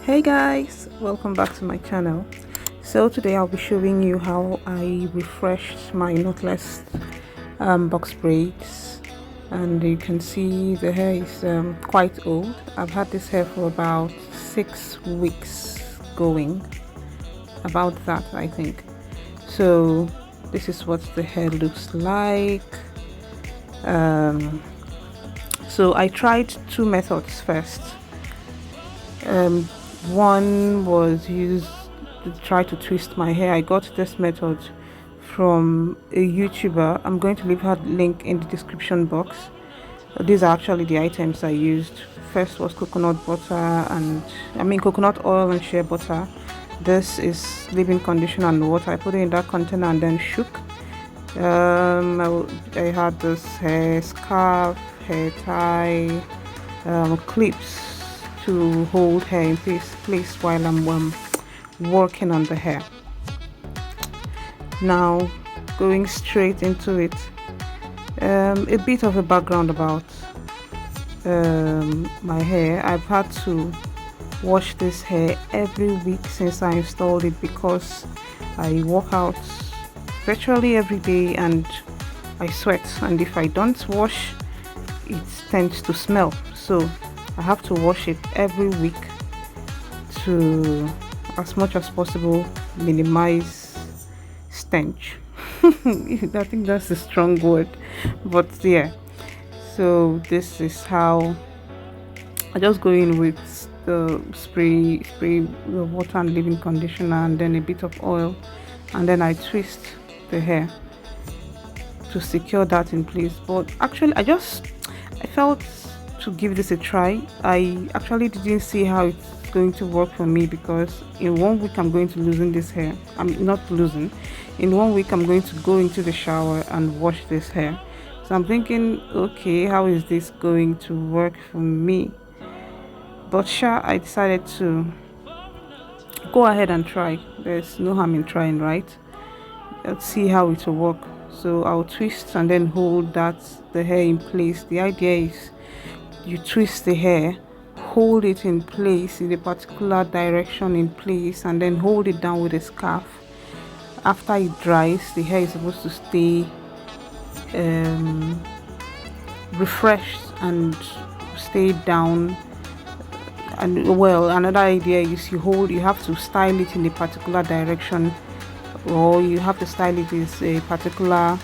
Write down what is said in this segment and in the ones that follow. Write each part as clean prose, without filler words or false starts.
Hey guys, welcome back to my channel. So today I'll be showing you how I refreshed my knotless box braids, and you can see the hair is quite old. I've had this hair for about 6 weeks going, about that I think. So this is what the hair looks like. So I tried two methods first. One was used to try to twist my hair. I got this method from a YouTuber. I'm going to leave her link in the description box. These are actually the items I used. First was coconut butter coconut oil and shea butter. This is leave-in conditioner and water. I put it in that container and then shook. I had this hair scarf, hair tie, clips to hold hair in place while I'm working on the hair. Now going straight into it, a bit of a background about my hair. I've had to wash this hair every week since I installed it because I work out virtually every day and I sweat, and if I don't wash it tends to smell, so I have to wash it every week to, as much as possible, minimize stench. I think that's a strong word, but yeah. So this is how I just go in with the spray the water and leave-in conditioner and then a bit of oil, and then I twist the hair to secure that in place. But actually I felt to give this a try. I actually didn't see how it's going to work for me, because in 1 week I'm going to loosen this hair. I'm not losing. In 1 week I'm going to go into the shower and wash this hair. So I'm thinking, okay, how is this going to work for me? But sure, I decided to go ahead and try. There's no harm in trying, right? Let's see how it will work. So I'll twist and then hold the hair in place. The idea is you twist the hair, hold it in place in a particular direction in place, and then hold it down with a scarf. After it dries, the hair is supposed to stay refreshed and stay down. And well, another idea is you have to style it in a particular direction, or you have to style it in a particular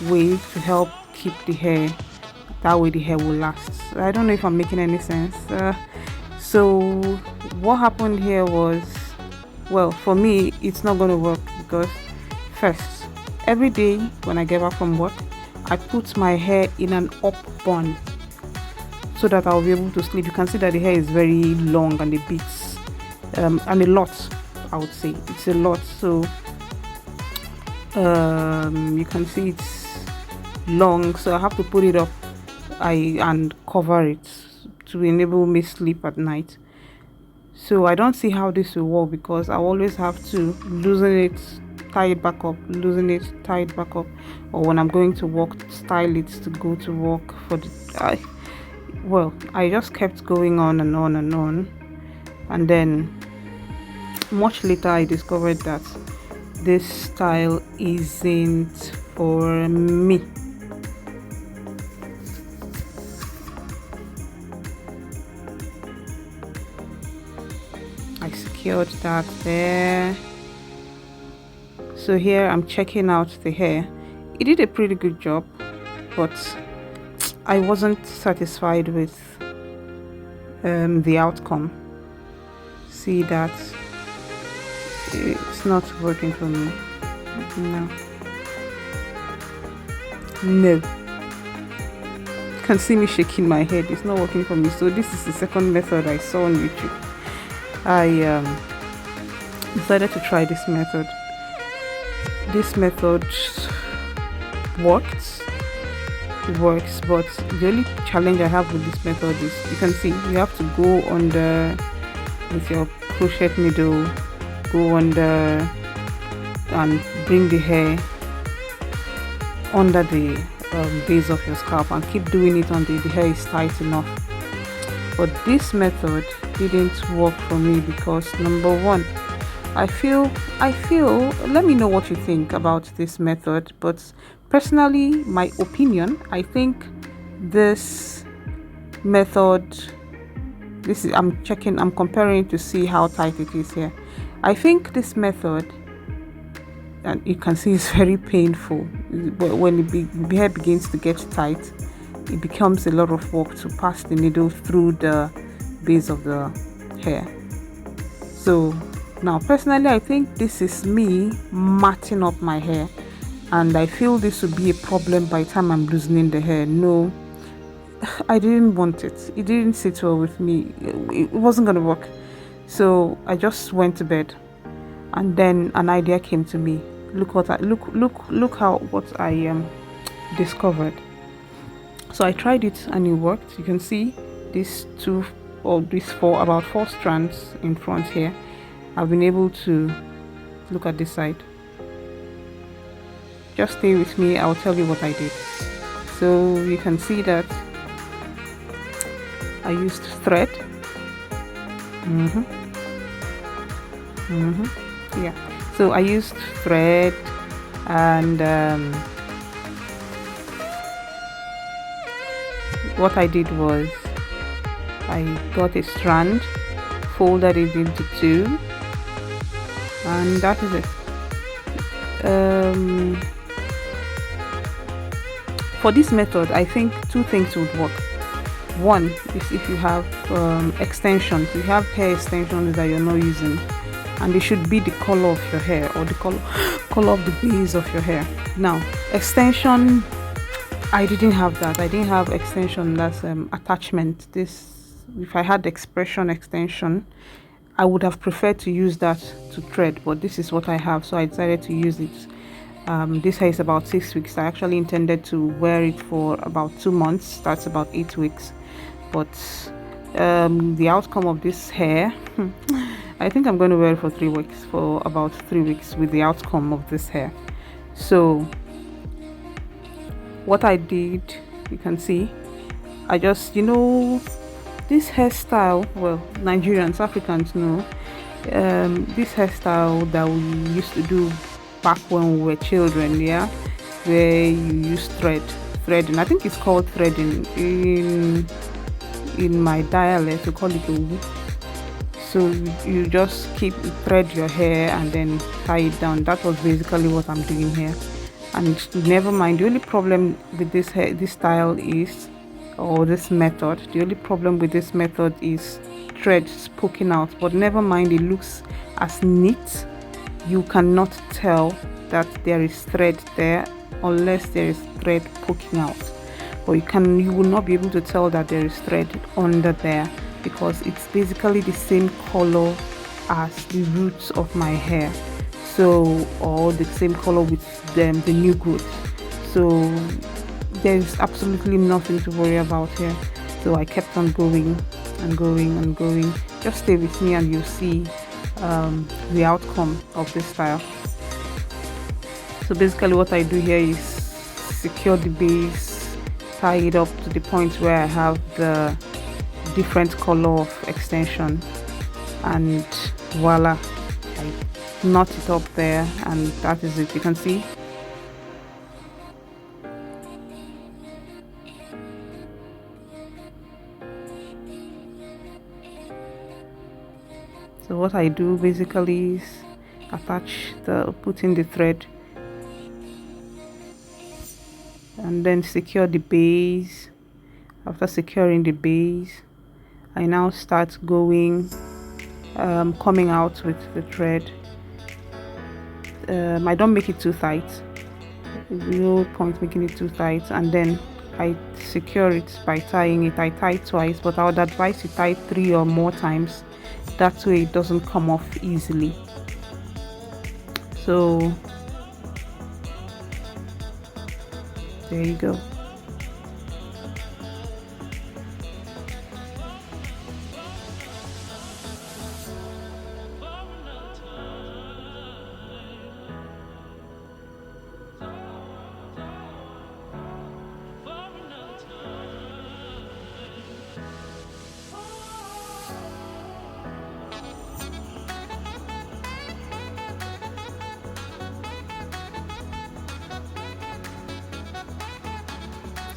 way to help keep the hair. That way the hair will last. I don't know if I'm making any sense. So what happened here was, well, for me it's not going to work, because first, every day when I get back from work, I put my hair in an up bun so that I'll be able to sleep. You can see that the hair is very long and a bit and a lot, I would say it's a lot. So you can see it's long, so I have to put it up and cover it to enable me sleep at night. So I don't see how this will work, because I always have to loosen it, tie it back up, loosen it, tie it back up, or when I'm going to work, style it to go to work for the well, I just kept going on and on and on, and then much later I discovered that this style isn't for me. I secured that there. So here I'm checking out the hair. It did a pretty good job, but I wasn't satisfied with the outcome. See that it's not working for me. No, you can see me shaking my head. It's not working for me. So this is the second method I saw on YouTube. I decided to try this method. This method works, but the only challenge I have with this method is, you can see you have to go under with your crochet needle, go under and bring the hair under the base of your scalp, and keep doing it until the hair is tight enough. But this method didn't work for me because number one, I feel, let me know what you think about this method, but personally, my opinion, I think this method, I'm comparing to see how tight it is here. I think this method, and you can see it's very painful, but when the hair begins to get tight, it becomes a lot of work to pass the needle through the base of the hair. So now personally, I think this is me matting up my hair, and I feel this would be a problem by the time I'm loosening the hair. No, I didn't want it. It didn't sit well with me. It wasn't gonna work. So I just went to bed, and then an idea came to me. Look what I discovered. So I tried it and it worked. You can see these about four strands in front here. I've been able to look at this side. Just stay with me, I'll tell you what I did. So you can see that I used thread. Yeah, so I used thread, and what I did was I got a strand, folded it into two, and that is it. For this method, I think two things would work. One is if you have extensions, you have hair extensions that you're not using, and they should be the color of your hair or the color of the base of your hair. Now, extension, I didn't have that. I didn't have extension, that's attachment. If I had expression extension, I would have preferred to use that to thread, but this is what I have, so I decided to use it. This hair is about 6 weeks. I actually intended to wear it for about 2 months. That's about 8 weeks, but the outcome of this hair I think I'm going to wear it for 3 weeks, for about 3 weeks with the outcome of this hair. So what I did, you can see, I just, this hairstyle, well, Nigerians, Africans know this hairstyle that we used to do back when we were children, yeah, where you use threading. I think it's called threading in my dialect. We call it a whoop. So you just thread your hair and then tie it down. That was basically what I'm doing here. And never mind, the only problem with this style is, or this method, the only problem with this method is threads poking out. But never mind, it looks as neat. You cannot tell that there is thread there unless there is thread poking out, or you will not be able to tell that there is thread under there, because it's basically the same color as the roots of my hair, so, or the same color with the new growth. So there's absolutely nothing to worry about here. So I kept on going and going and going. Just stay with me and you'll see the outcome of this style. So basically what I do here is secure the base, tie it up to the point where I have the different color of extension, and voila, I knot it up there, and that is it. You can see. So what I do basically is put in the thread and then secure the base. After securing the base, I now start going, coming out with the thread. I don't make it too tight. No point making it too tight, and then I secure it by tying it. I tie twice, but I would advise you tie 3 or more times. That way it doesn't come off easily. So there you go.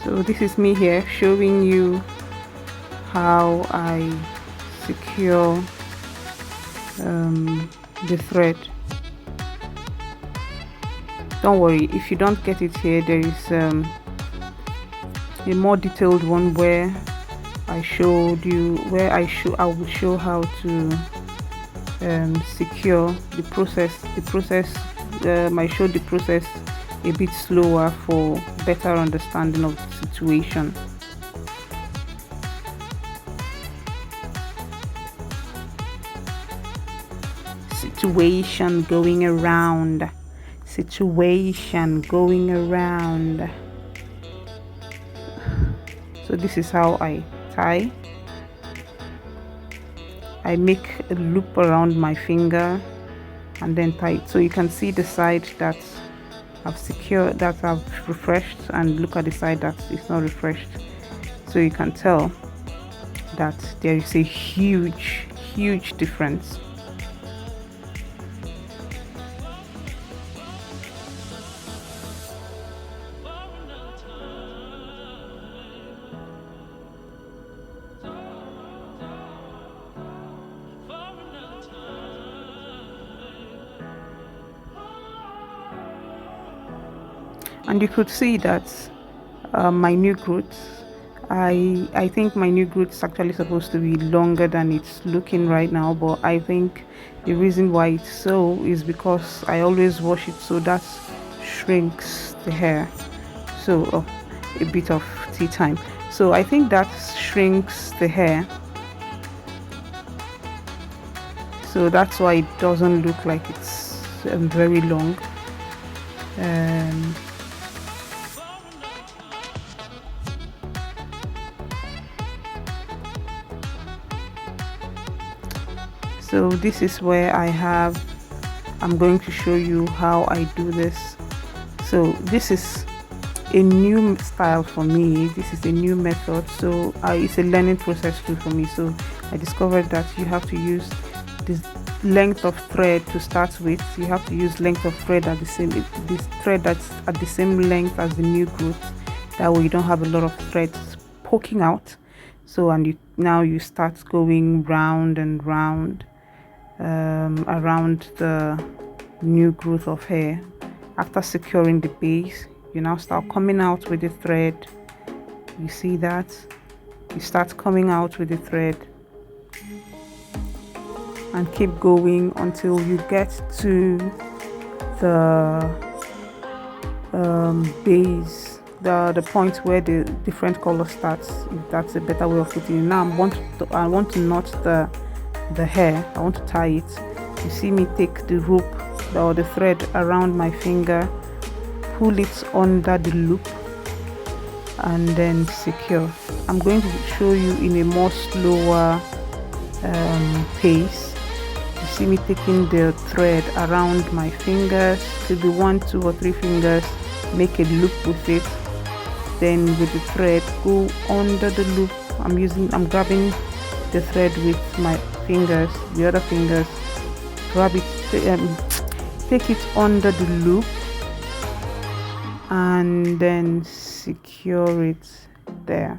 So this is me here showing you how I secure the thread. Don't worry if you don't get it here, there is a more detailed one where I showed you, where I will show how to secure the process. I showed the process a bit slower for better understanding of the situation. Situation going around. So this is how I tie. I make a loop around my finger and then tie it. So you can see the side that I've secured, that I've refreshed, and look at the side that is not refreshed. So you can tell that there is a huge difference. And you could see that my new growth, I think my new growth is actually supposed to be longer than it's looking right now, but I think the reason why it's so is because I always wash it, so that shrinks the hair. So a bit of tea time. So I think that shrinks the hair, so that's why it doesn't look like it's very long. So this is where I'm going to show you how I do this. So this is a new style for me, this is a new method, so it's a learning process too for me. So I discovered that you have to use this length of thread to start with. You have to use length of thread at the same, this thread that's at the same length as the new growth, that way you don't have a lot of threads poking out. So now you start going round and round around the new growth of hair. After securing the base, you now start coming out with the thread. You see that you start coming out with the thread and keep going until you get to the base, the point where the different color starts, if that's a better way of putting it. Now I want to knot the hair. I want to tie it. You see me take the rope or the thread around my finger, pull it under the loop, and then secure. I'm going to show you in a more slower pace. You see me taking the thread around my fingers, could be 1, 2, or 3 fingers, make a loop with it, then with the thread go under the loop. I'm grabbing the thread with my fingers, the other fingers, grab it, take it under the loop, and then secure it there.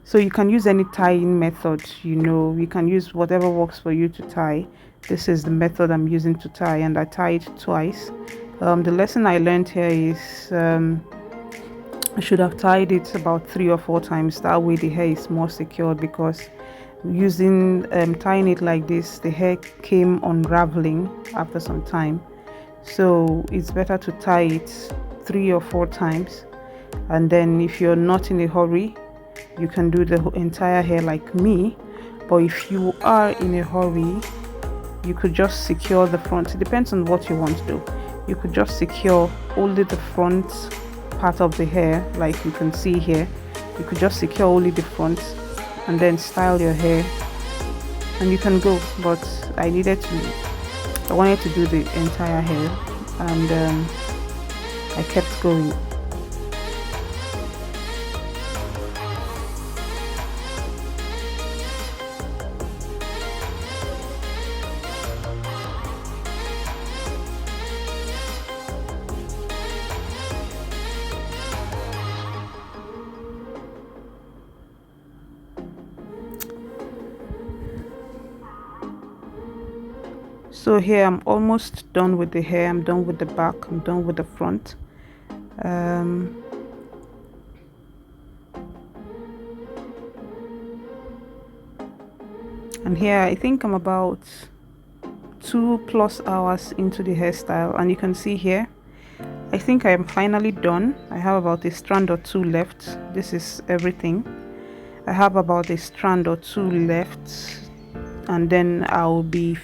So you can use any tying method, you can use whatever works for you to tie. This is the method I'm using to tie, and I tied twice. The lesson I learned here is I should have tied it about 3 or 4 times. That way the hair is more secured, because using tying it like this, the hair came unraveling after some time. So it's better to tie it 3 or 4 times, and then if you're not in a hurry, you can do the entire hair like me. But if you are in a hurry, you could just secure the front. It depends on what you want to do. You could just secure only the front part of the hair, like you can see here. You could just secure only the front and then style your hair, and you can go. But I wanted to do the entire hair, and I kept going. So here I'm almost done with the hair. I'm done with the back, I'm done with the front. And here I think I'm about 2+ hours into the hairstyle, and you can see here I think I am finally done. I have about a strand or two left. This is everything. I have about a strand or two left, and then I'll be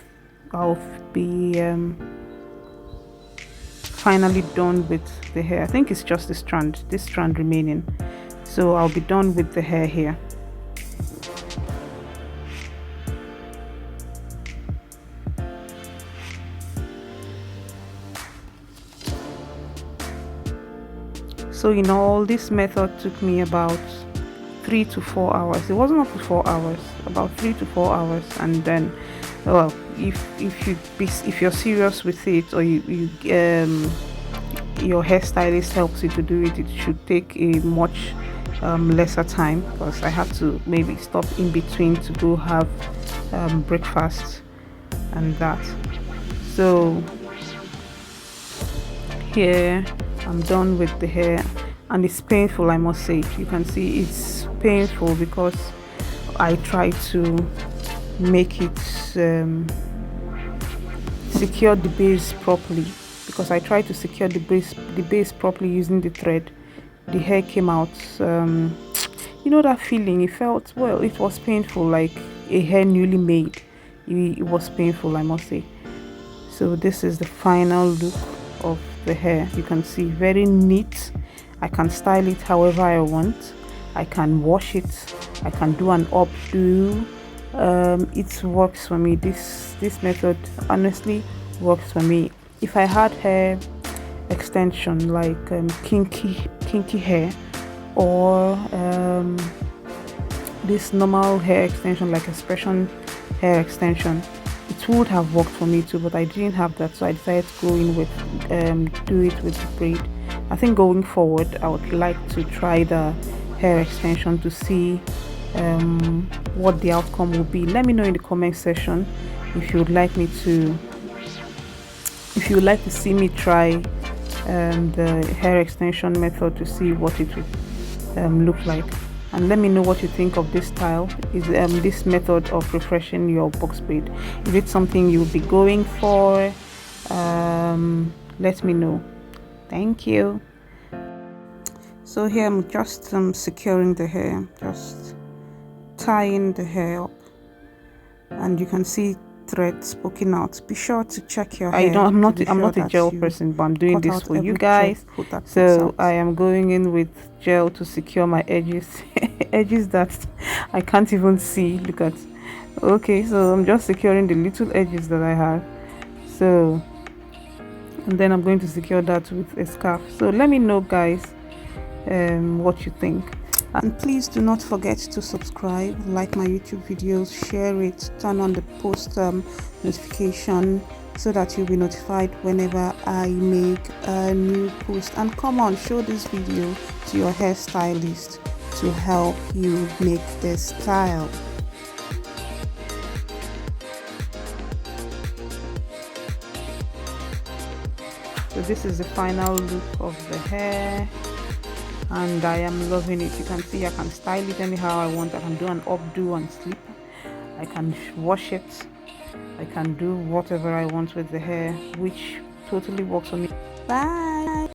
finally done with the hair. I think it's just this strand remaining, so I'll be done with the hair here. So in all, this method took me about 3 to 4 hours. It wasn't up to 4 hours, about 3 to 4 hours. And then, well, if you're serious with it, or your hairstylist helps you to do it, it should take a much lesser time, because I have to maybe stop in between to go have breakfast and that. So here I'm done with the hair, and it's painful, I must say. You can see it's painful because I try to make it secure the base properly, because I tried to secure the base properly using the thread. The hair came out, you know that feeling. It felt, well, it was painful, like a hair newly made. It was painful, I must say. So this is the final look of the hair. You can see, very neat. I can style it however I want. I can wash it, I can do an updo. It works for me. This method honestly works for me. If I had hair extension, like kinky hair, or this normal hair extension like expression hair extension, it would have worked for me too, but I didn't have that, so I decided to go in with do it with the braid. I think going forward I would like to try the hair extension to see what the outcome will be. Let me know in the comment section if you would like to see me try the hair extension method, to see what it would look like. And let me know what you think of this style. Is this method of refreshing your box braid, is it something you'll be going for? Let me know. Thank you. So here I'm just securing the hair, just tying the hair up, and you can see threads poking out. Be sure to check your hair. I'm not a gel person, but I'm doing this for you guys. So I am going in with gel to secure my edges edges that I can't even see. Look at, okay, so I'm just securing the little edges that I have. So, and then I'm going to secure that with a scarf. So let me know, guys, what you think. And please do not forget to subscribe, like my YouTube videos, share it, turn on the post notification, so that you'll be notified whenever I make a new post. And come on, show this video to your hairstylist to help you make this style. So this is the final look of the hair, and I am loving it. You can see I can style it anyhow I want. I can do an updo and sleep. I can wash it. I can do whatever I want with the hair, which totally works for me. Bye.